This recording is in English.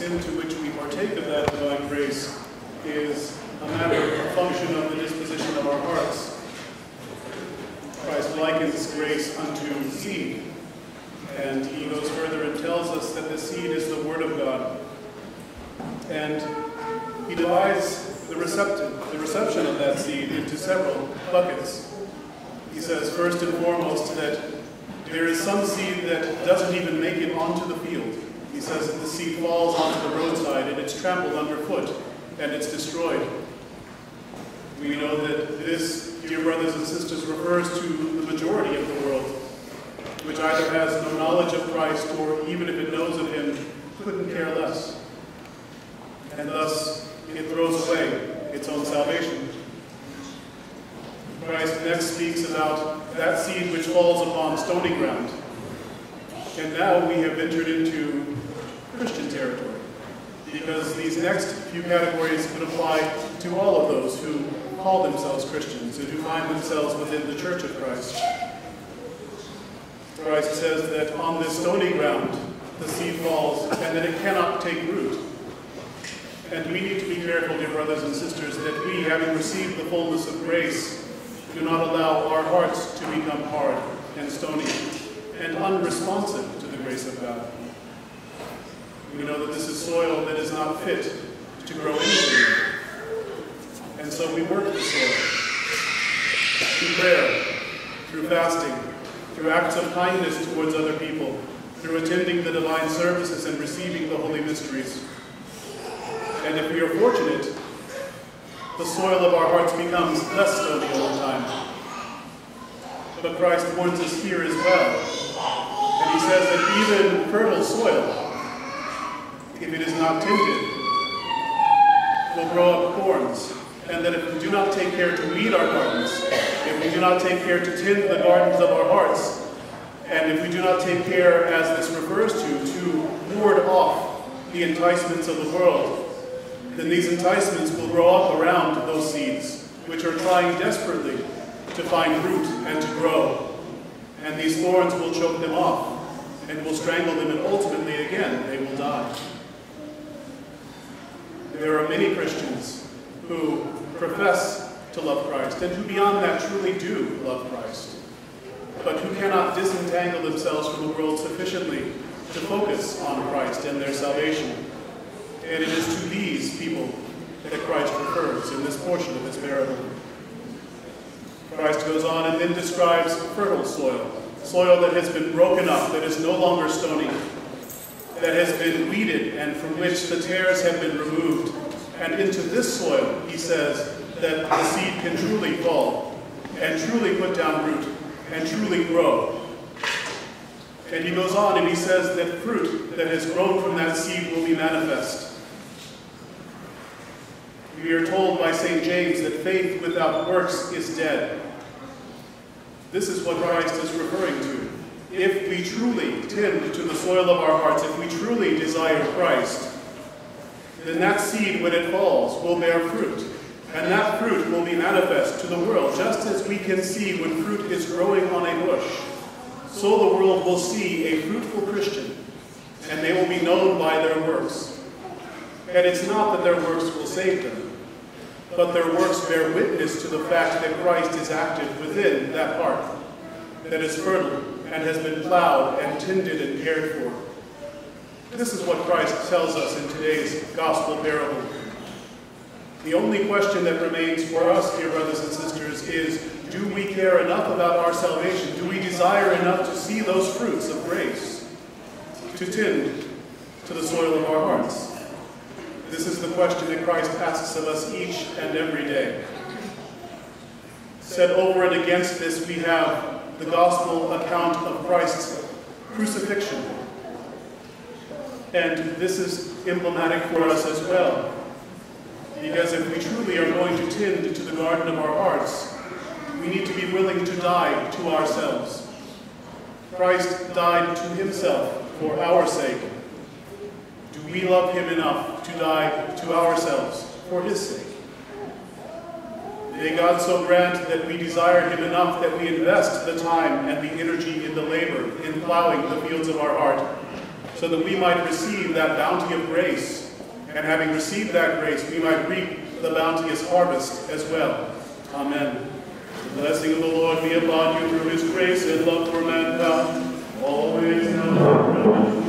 extent to which we partake of that divine grace is a matter, a function of the disposition of our hearts. Christ likens grace unto seed, and he goes further and tells us that the seed is the Word of God. And he divides the reception of that seed into several buckets. He says, first and foremost, that there is some seed that doesn't even make it onto the field. He says that the seed falls onto the roadside and it's trampled underfoot and it's destroyed. We know that this, dear brothers and sisters, refers to the majority of the world, which either has no knowledge of Christ or, even if it knows of him, couldn't care less. And thus, it throws away its own salvation. Christ next speaks about that seed which falls upon stony ground. And now we have entered into Christian territory, because these next few categories would apply to all of those who call themselves Christians and who find themselves within the Church of Christ. Christ says that on this stony ground the seed falls and that it cannot take root. And we need to be careful, dear brothers and sisters, that we, having received the fullness of grace, do not allow our hearts to become hard and stony and unresponsive to the grace of God. We know that this is soil that is not fit to grow anything. And so we work the soil through prayer, through fasting, through acts of kindness towards other people, through attending the divine services and receiving the holy mysteries. And if we are fortunate, the soil of our hearts becomes less stony over time. But Christ warns us here as well. And he says that even fertile soil, if it is not tended, will grow up thorns. And that if we do not take care to weed our gardens, if we do not take care to tend the gardens of our hearts, and if we do not take care, as this refers to ward off the enticements of the world, then these enticements will grow up around those seeds, which are trying desperately to find root and to grow. And these thorns will choke them off and will strangle them, and ultimately, again, they will die. There are many Christians who profess to love Christ, and who beyond that truly do love Christ, but who cannot disentangle themselves from the world sufficiently to focus on Christ and their salvation. And it is to these people that Christ refers in this portion of his parable. Christ goes on and then describes fertile soil, soil that has been broken up, that is no longer stony, that has been weeded and from which the tares have been removed. And into this soil, he says, that the seed can truly fall and truly put down root and truly grow. And he goes on and he says that fruit that has grown from that seed will be manifest. We are told by St. James that faith without works is dead. This is what Christ is referring to. If we truly tend to the soil of our hearts, if we truly desire Christ, then that seed, when it falls, will bear fruit. And that fruit will be manifest to the world, just as we can see when fruit is growing on a bush. So the world will see a fruitful Christian, and they will be known by their works. And it's not that their works will save them, but their works bear witness to the fact that Christ is active within that heart that is fertile and has been plowed and tended and cared for. This is what Christ tells us in today's gospel parable. The only question that remains for us, dear brothers and sisters, is, do we care enough about our salvation? Do we desire enough to see those fruits of grace, to tend to the soil of our hearts? This is the question that Christ asks of us each and every day. Set over and against this, we have the gospel account of Christ's crucifixion. And this is emblematic for us as well. Because if we truly are going to tend to the garden of our hearts, we need to be willing to die to ourselves. Christ died to himself for our sake. Do we love him enough to die to ourselves for his sake? May God so grant that we desire him enough that we invest the time and the energy in the labor, in plowing the fields of our heart, so that we might receive that bounty of grace, and having received that grace, we might reap the bounteous harvest as well. Amen. The blessing of the Lord be upon you through his grace and love for mankind, always now and forever.